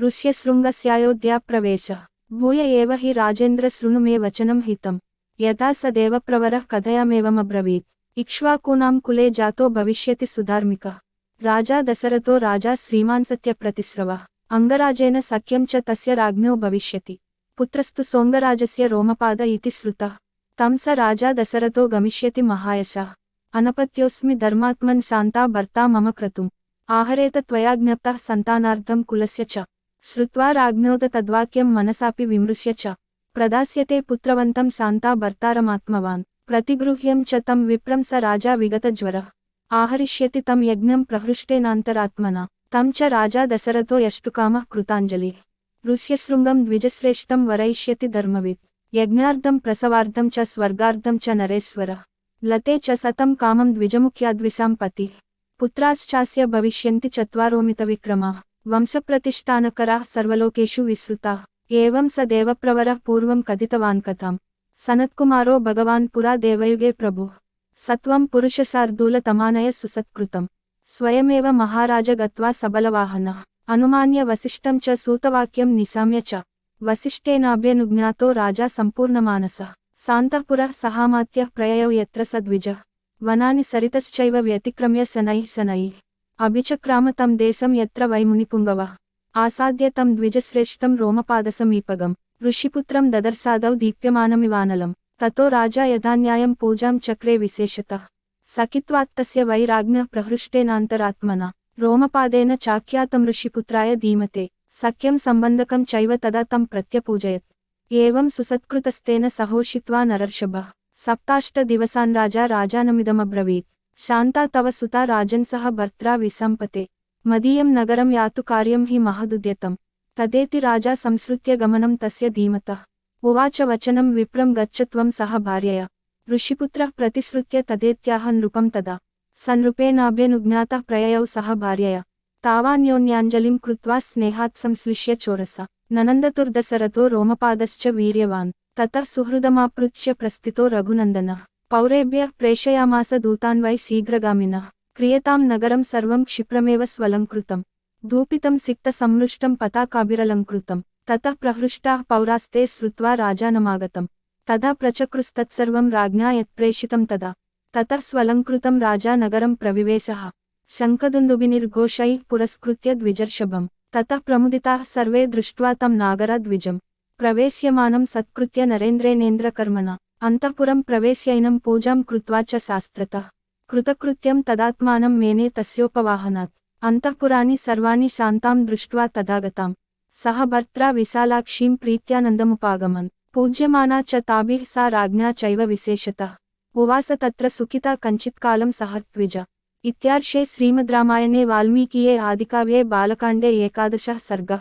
ऋष्यशृङ्गस्यायोध्याप्रवेशः भूय एव हि राजेन्द्र शृणु मे वचनं हितं यथा स देवप्रवरः कथयामेवमब्रवीत् इक्ष्वाकूनां कुले जातो भविष्यति सुधार्मिकः राजा दशरथो राजा श्रीमान् सत्यप्रतिस्रवः अंगराजेन सख्यं च तस्य राज्ञो भविष्यति पुत्रस्तु सोङ्गराजस्य रोमपाद इति श्रुतः तं स राजा दशरथो गमिष्यति महायशः अनपत्योऽस्मि धर्मात्मन् शान्ता भर्ता मम क्रतुम् आहरेत त्वया ज्ञप्तः सन्तानार्थं कुलस्य च श्रुत्वा राज्ञोद तद्वाक्यं मनसापि विमृश्य च प्रदास्यते पुत्रवन्तं शान्ता भर्तारमात्मवान् प्रतिगृह्यं च तं विप्रं स राजा विगतज्वरः आहरिष्यति तं यज्ञं प्रहृष्टेनान्तरात्मना तं च राजा दशरथो यष्टुकामः कृताञ्जलिः ऋष्यशृङ्गं द्विजश्रेष्ठं वरयिष्यति धर्मवित् यज्ञार्थं प्रसवार्थं च स्वर्गार्थं च नरेश्वरः लते च सतं कामं द्विजमुख्याद्विषां पतिः पुत्राश्चास्य भविष्यन्ति चत्वारोमितविक्रमाः वंशप्रतिष्ठानकराः सर्वलोकेषु विश्रुताः एवं स देवप्रवरः पूर्वं कथितवान् कथाम् सनत्कुमारो भगवान् पुरा देवयुगे प्रभुः सत्वं पुरुषशार्दूलतमानय सुसत्कृतं स्वयमेव महाराज गत्वा सबलवाहनः अनुमान्य वसिष्ठं च सूतवाक्यं निशाम्य च वसिष्ठेनाभ्यनुज्ञातो राजा सम्पूर्णमानसः सान्तःपुरः सहामात्यः प्रययौ यत्र स द्विजः वनानि सरितश्चैव व्यतिक्रम्य शनैः अभिचक्राम तं देशं यत्र वै मुनिपुङ्गवः आसाद्य तं द्विजश्रेष्ठं रोमपादसमीपगम् ऋषिपुत्रं ददर्शादौ दीप्यमानमिवानलं ततो राजा यथान्यायं पूजां चक्रे विशेषतः सखित्वात्तस्य वै राज्ञः प्रहृष्टेनान्तरात्मना रोमपादेन चाख्यातं ऋषिपुत्राय धीमते सख्यं सम्बन्धकं चैव तदा तं प्रत्यपूजयत् एवं सुसत्कृतस्तेन सहोषित्वा नरर्षभः सप्ताष्टदिवसान् राजानमिदमब्रवीत् शान्ता तव सुता राजन् सह भर्त्रा विसम्पते मदीयं नगरं यातु कार्यं हि महदुद्यतं तदेति राजा संसृत्य गमनं तस्य धीमतः उवाच वचनं विप्रं गच्छ त्वं सह भार्यया ऋषिपुत्रः प्रतिश्रुत्य तदेत्याह नृपं तदा स नृपेणाभ्यनुज्ञातः प्रययौ सह भार्यया तावान्योन्याञ्जलिं कृत्वा स्नेहात् संश्लिष्य चोरसा ननन्दतुर्दशरथो रोमपादश्च वीर्यवान् ततः सुहृदमापृच्छ्य प्रस्थितो रघुनन्दनः पौरेभ्यः प्रेषयामास दूतान् वै शीघ्रगामिनः क्रियतां नगरं सर्वं क्षिप्रमेव स्वलङ्कृतं धूपितं सिक्तसंमृष्टं पताकाभिरलङ्कृतं ततः प्रहृष्टाः पौरास्ते श्रुत्वा राजानमागतं तदा प्रचक्रुस्तत्सर्वं राज्ञा यत्प्रेषितं ततः स्वलङ्कृतं राजा नगरं प्रविवेशः शङ्खदुन्दुभिनिर्घोषैः पुरस्कृत्य द्विजर्षभं ततः प्रमुदिताः सर्वे दृष्ट्वा तं नागराद्विजं प्रवेश्यमानं सत्कृत्य नरेन्द्रेणेन्द्रकर्मणा अन्तःपुरं प्रवेश्यैनं पूजां कृत्वा च शास्त्रतः कृतकृत्यं तदात्मानं मेने तस्योपवाहनात् अन्तःपुराणि सर्वाणि शान्तां दृष्ट्वा तदागतां सह भर्त्रा विशालाक्षीं प्रीत्यानन्दमुपागमन् पूज्यमाना च ताभिः सा राज्ञा चैव विशेषतः उवास तत्र सुखिता कञ्चित्कालं सह द्विज इत्यार्षे श्रीमद्रामायणे वाल्मीकिये आदिकाव्ये बालकाण्डे 11 सर्गः।